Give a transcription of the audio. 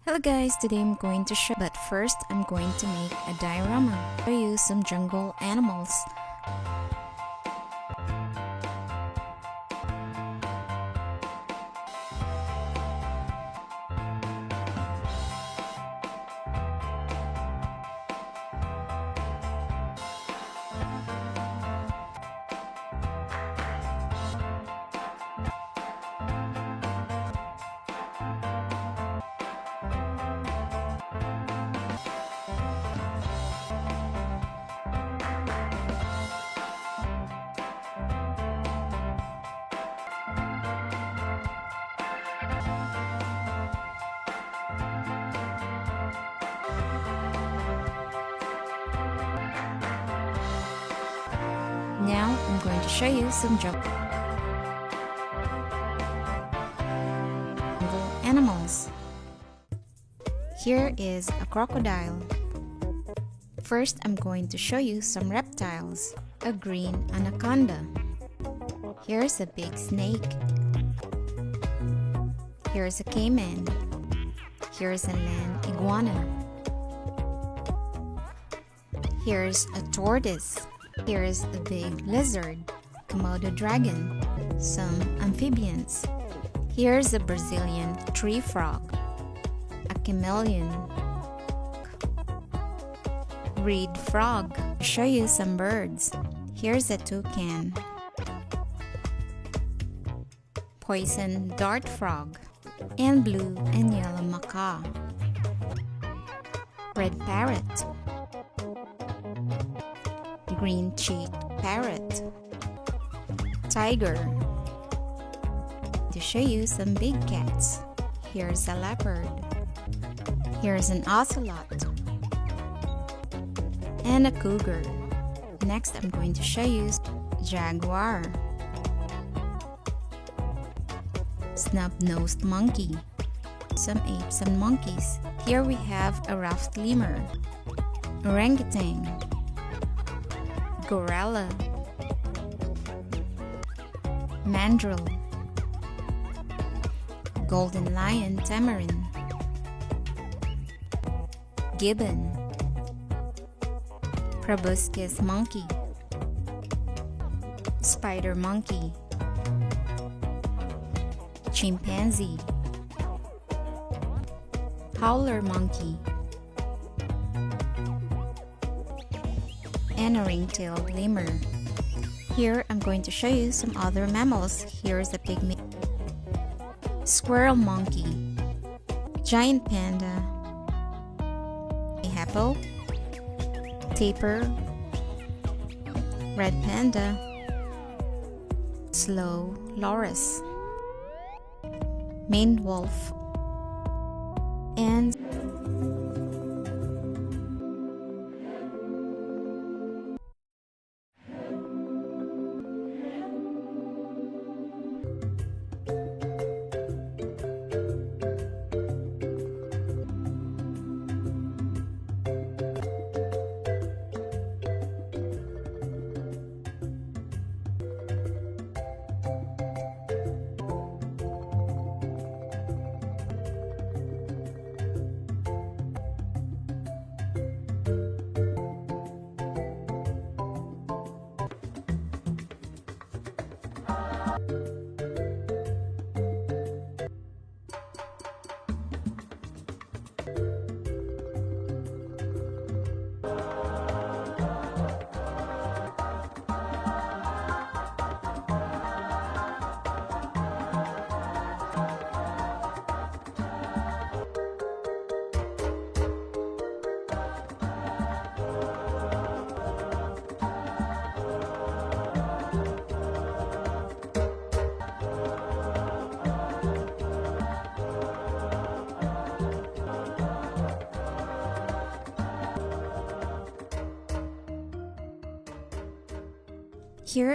Hello guys, today I'm going to show, but first I'm going to make a diorama. Show you some jungle animals. Now I'm going to show you some jungle animals. Here is a crocodile. First, I'm going to show you some reptiles. A green anaconda. Here's a big snake. Here's a caiman. Here's a land iguana. Here's a tortoise. Here's a big lizard, Komodo dragon, some amphibians. Here's a Brazilian tree frog, a chameleon, reed frog. I'll show you some birds. Here's a toucan, poison dart frog, and blue and yellow macaw, red parrot, green-cheeked parrot, tiger. To show you some big cats, here's a leopard, here's an ocelot, and a cougar. Next, I'm going to show you jaguar, snub-nosed monkey, some apes and monkeys. Here we have a ruffed lemur, orangutan, gorilla, mandrill, golden lion tamarin, gibbon, proboscis monkey, spider monkey, chimpanzee, howler monkey, and a ring-tailed lemur. Here I'm going to show you some other mammals. Here's a pygmy, squirrel monkey, giant panda, a hippo, tapir, red panda, slow loris, maned wolf, and here